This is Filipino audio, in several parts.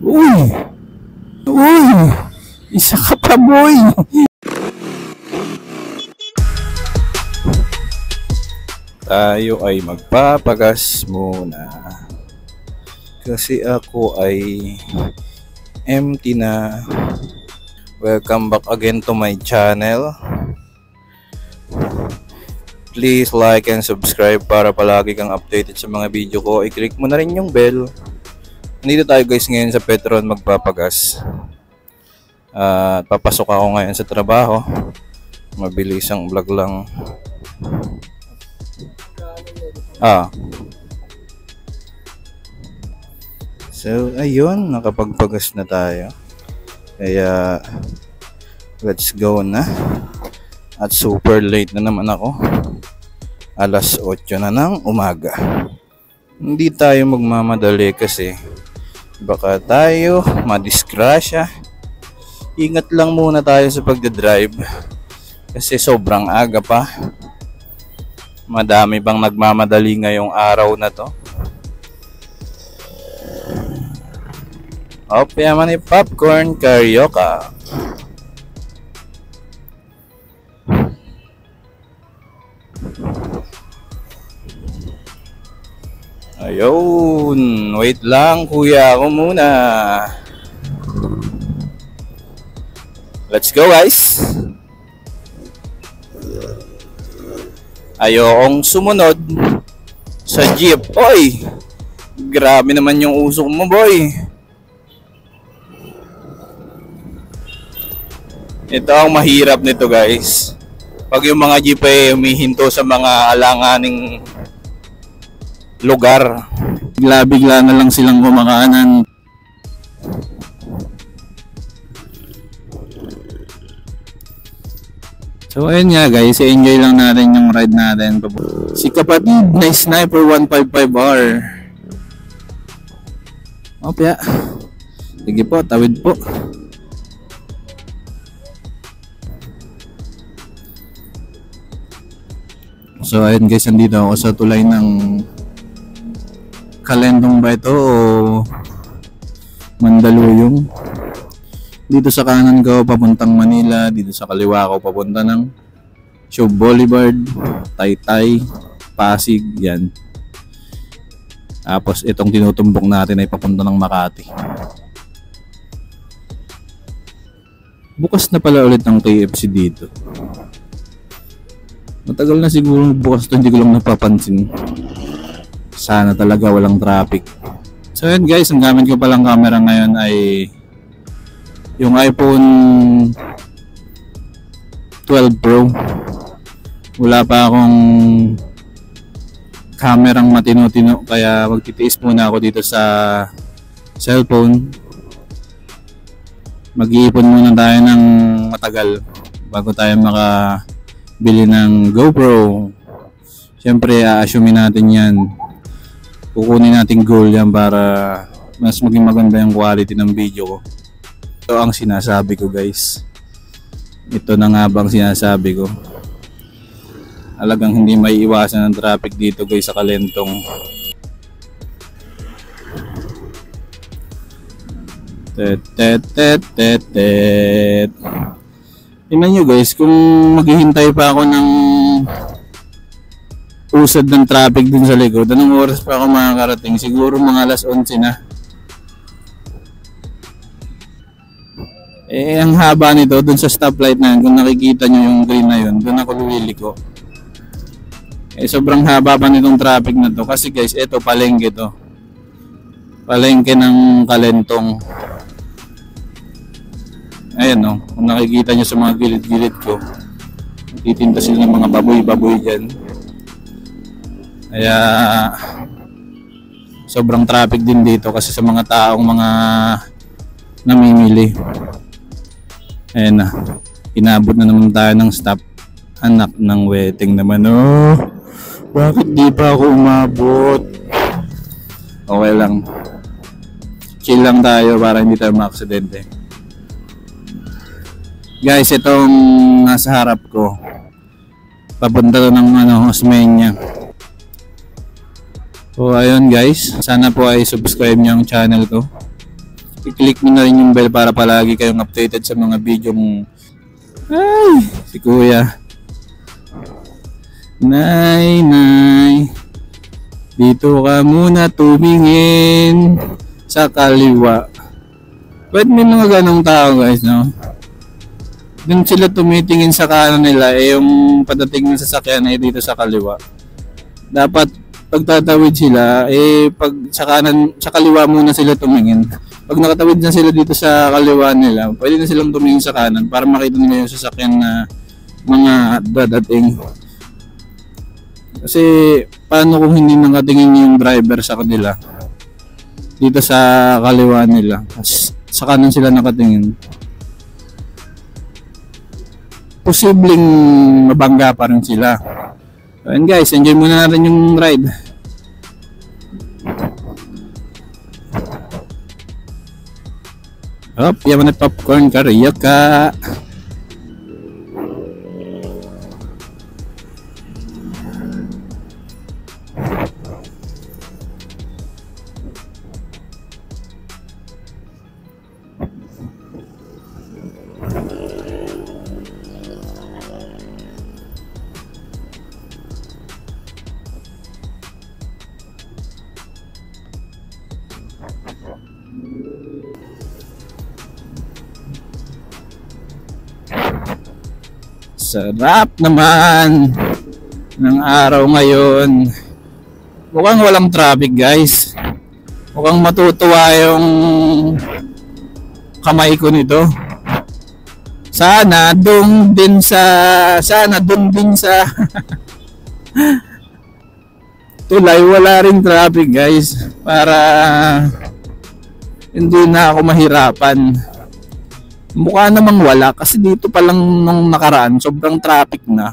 Uy! Uy! Isa ka pa, boy! Tayo ay magpapagas muna. Kasi ako ay empty na. Welcome back again to my channel. Please like and subscribe para palagi kang updated sa mga video ko. I-click mo na rin yung bell. Nandito tayo guys ngayon sa Petron magpapagas. Papasok ako ngayon sa trabaho. Mabilis ang vlog lang. So ayun, nakapagpagas na tayo. Kaya let's go na. At super late na naman ako. Alas 8 na ng umaga. Hindi tayo magmamadali kasi baka tayo madisgrasya. Ingat lang muna tayo sa pagdadrive kasi sobrang aga pa. Madami bang nagmamadali ngayong araw na to. Opya man popcorn karaoke. Ayun, wait lang kuya ako muna. Let's go guys. Ayokong sumunod sa jeep. Oy, grabe naman yung usok mo boy. Ito ang mahirap nito guys. Pag yung mga jeep ay humihinto sa mga alanganing lugar, bigla-bigla na lang silang kumakanan. So ayun nga guys, enjoy lang natin yung ride natin. Si kapatid na Sniper 155R. Opya. Sige po, tawid po. So ayun guys, andito ako sa tulay ng Kalentong ba ito o Mandaluyong. Dito sa kanan ko papuntang Manila, dito sa kaliwa ko papunta ng Show Boulevard, Taytay, Pasig, yan. Tapos itong tinutumbok natin ay papunta ng Makati. Bukas na pala ulit ang KFC dito. Matagal na siguro bukas to, hindi ko lang napapansin. Sana talaga walang traffic. So yun guys, ang gamit ko palang camera ngayon ay yung iPhone 12 Pro. Wala pa akong kamerang matino-tino kaya magtitiis muna ako dito sa cellphone. Mag-iipon muna tayo ng matagal bago tayo makabili ng GoPro. Siyempre a-assume natin yan. Kukunin natin goal yan para mas maging maganda yung quality ng video ko. Ito ang sinasabi ko guys. Ito na nga bang sinasabi ko. Talagang hindi may iwasan ng traffic dito guys sa Kalentong. Tingnan nyo guys, kung maghihintay pa ako ng usad ng traffic dun sa likod, anong oras pa ako makakarating? Siguro mga alas 11 na. Ang haba nito dun sa stoplight na yun, kung nakikita nyo yung green na yun, dun ako lumiliko. Sobrang haba pa nitong traffic na to kasi guys, ito palengke to. Palengke ng Kalentong. Ayan no, kung nakikita nyo sa mga gilid-gilid ko, titinda sila ng mga baboy-baboy dyan. Kaya sobrang traffic din dito kasi sa mga taong mga namimili. Ayan na, inabot na naman tayo ng stop. Anak ng wedding naman oh. Bakit di pa ako umabot? Okay lang, chill lang tayo para hindi tayo maaksidente. Guys, itong nasa harap ko papunta ng Osmeña. So ayun guys, sana po ay subscribe niyo ang channel ko. i-click nyo na rin yung bell para palagi kayong updated sa mga video mong ay, si kuya. Nay, dito ka muna tumingin sa kaliwa. But may mga ganong tao guys, no? Doon sila tumitingin sa kanan nila, yung padating ng sasakyan ay dito sa kaliwa. Dapat pagtatawid sila, pag sa kaliwa muna sila tumingin. Pag nakatawid na sila dito sa kaliwa nila, pwede na silang tumingin sa kanan para makita nila yung sasakyan na mga dadating. Kasi paano kung hindi nakatingin yung driver sa kanila dito sa kaliwa nila, sa kanan sila nakatingin, posibleng mabangga pa rin sila. And guys, enjoy muna natin yung ride. Hop, yaman na popcorn karaoke. Sarap naman ng araw ngayon. Mukhang walang traffic guys. Mukhang matutuwa yung kamay ko nito. Sana doon din sa tulay wala ring traffic guys, para hindi na ako mahirapan. Mukha namang wala kasi dito pa lang nung nakaraan sobrang traffic na.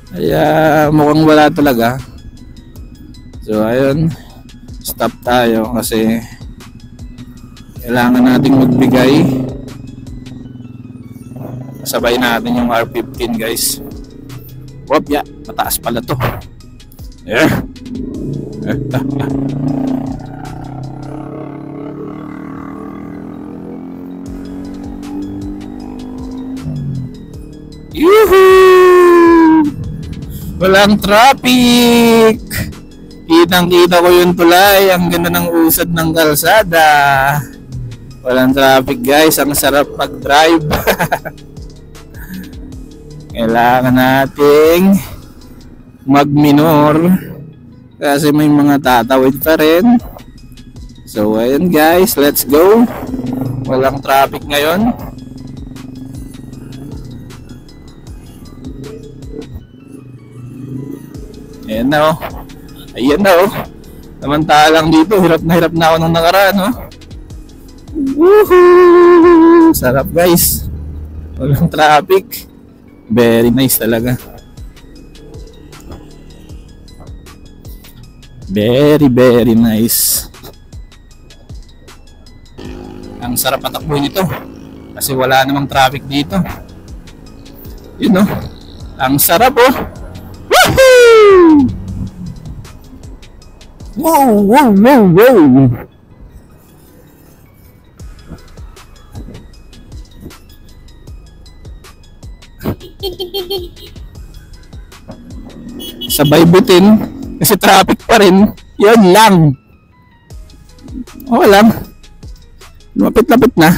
Kaya mukhang wala talaga. So ayun, stop tayo kasi kailangan nating magbigay. Sabay natin yung R15 guys. Wop ya, mataas pala to. Yeah. Yuhuu! Walang traffic! Kitang-kita ko yung tulay. Ang ganda ng usad ng kalsada. Walang traffic guys. Ang sarap mag-drive. Kailangan nating mag-minor kasi may mga tatawid pa rin. So ayun guys, let's go. Walang traffic ngayon. Ayan na oh. Ayan na oh. Samantalang dito, hirap na ako nung nakaraan oh. Woohoo! Sarap guys. Walang traffic. Very nice talaga. Very very nice. Ang sarap patakbuhin nito kasi wala namang traffic dito. Yun oh. Ang sarap oh. Woohoo! Wow, wow, wow, wow. Sabay butin kasi traffic pa rin. Yun lang. Okay lang. Lapit-lapit na.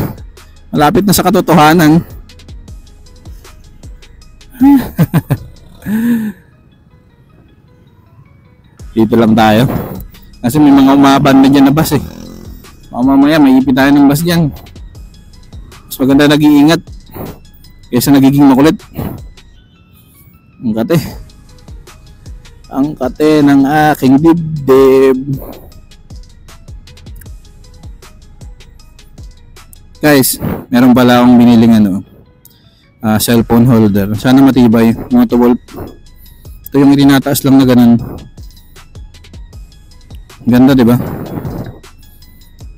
Malapit na sa katotohanan. Dito lang tayo. Kasi may mga umabanda dyan na bus eh. Mamaya may ipin tayo ng bus dyan. Mas maganda nag-iingat kaysa nagiging makulit. Ang kate. Ang kate ng aking dibdib. Guys, meron pala akong biniling cellphone holder. Sana matibay. Motowolf. Ito yung itinataas lang na ganun. Ganda, di ba?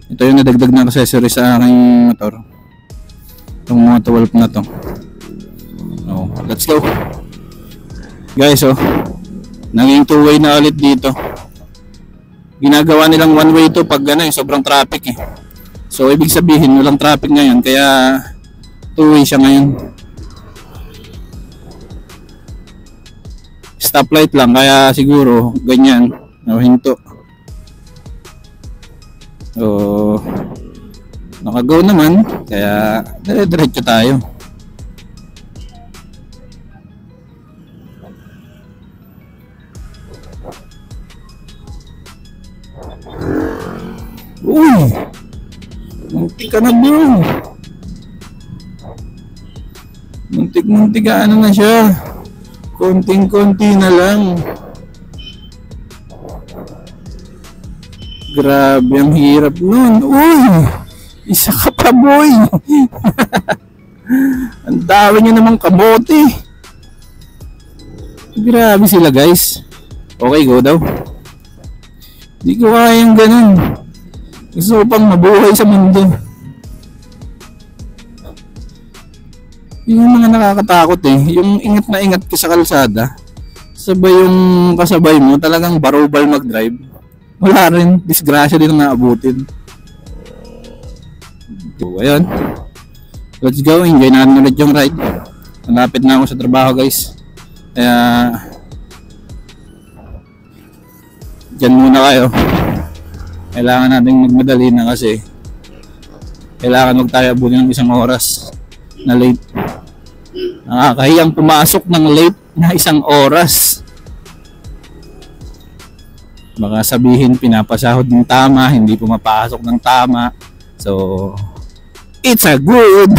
Ito yung nadagdag na accessory sa aking motor. Itong Motowolf na to. Oh, let's go. Guys, oh. Naging two-way na ulit dito. Ginagawa nilang one-way to pag sobrang traffic eh. So ibig sabihin walang traffic ngayon, kaya two-way siya ngayon. Stoplight lang, kaya siguro ganyan, hinto. So naka-go naman, kaya dire-diretso tayo. Uy! Muntik ka na, bro. Muntik ka na siya. Konting-konti na lang. Grabe, ang hirap nun. Uy! Isa ka pa, boy. Ang dami niya namang kamote. Grabe sila, guys. Okay, go daw. Hindi ko kayang ganun. Gusto ko pang mabuhay sa mundo. Yung mga nakakatakot yung ingat na ingat ka sa kalsada, sabay yung kasabay mo talagang barubal mag-drive, wala rin, disgrasya din ang naabutin. So ayun, let's go, enjoy natin ulit yung ride. Malapit na ako sa trabaho, guys, kaya dyan muna kayo. Kailangan natin magmadali na kasi kailangan huwag tayo abutin ng 1 oras na late. Nakakahiyang pumasok ng late na 1 oras. Baka sabihin pinapasahod ng tama, hindi pumapasok ng tama. So, it's a good.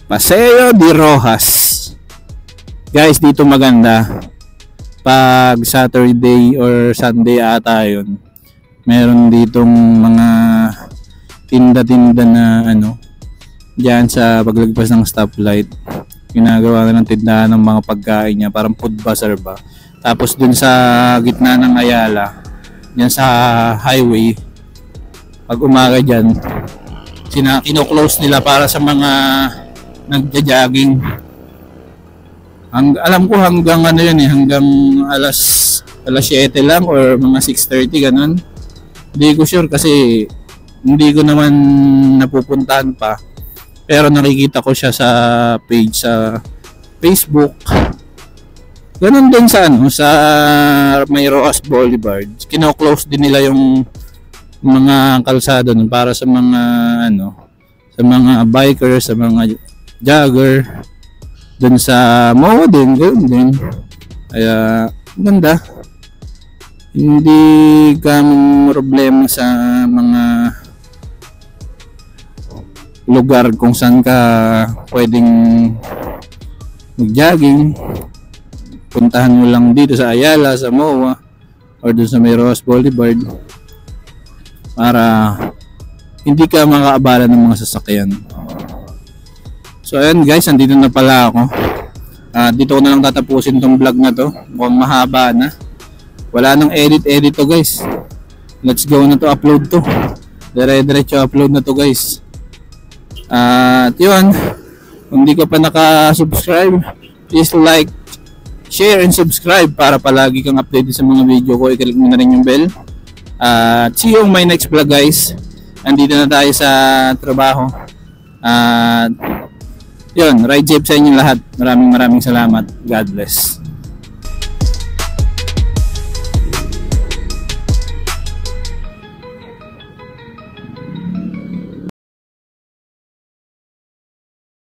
Paseo de Rojas. Guys, dito maganda. Pag Saturday or Sunday ata yun, meron ditong mga tinda-tinda na diyan sa paglagpas ng stoplight. Ginagawa na ng tindahan ng mga pagkain niya, parang food bazaar ba. Tapos dun sa gitna ng Ayala, diyan sa highway, pag umaga diyan, kino-close nila para sa mga nagja-jogging. Alam ko hanggang hanggang alas 7 lang or mga 6:30 ganun. Hindi ko sure kasi hindi ko naman napupuntahan pa. Pero nakikita ko siya sa page sa Facebook. Ganun din sa sa may Rojas Boulevard. Kino-close din nila yung mga kalsada nun para sa mga sa mga bikers, sa mga jogger. Dun sa MOA din, ganoon din. Kaya ganda. Hindi ka problema sa mga lugar kung saan ka pwedeng mag-jogging. Puntahan mo lang dito sa Ayala, sa MOA, or dun sa may Rojas Boulevard para hindi ka makaabala ng mga sasakyan. So ayan guys, andito na pala ako. Dito ko na lang tatapusin tong vlog na to. Mukhang mahaba na. Wala nang edit to guys. Let's go na to, upload to. Dire-diretso upload na to guys. At yun, kung di ka pa naka-subscribe, please like, share, and subscribe para palagi kang updated sa mga video ko. I-click mo na rin yung bell. See you on my next vlog guys. Andito na tayo sa trabaho. Yun, ride safe sa inyo lahat. Maraming salamat. God bless.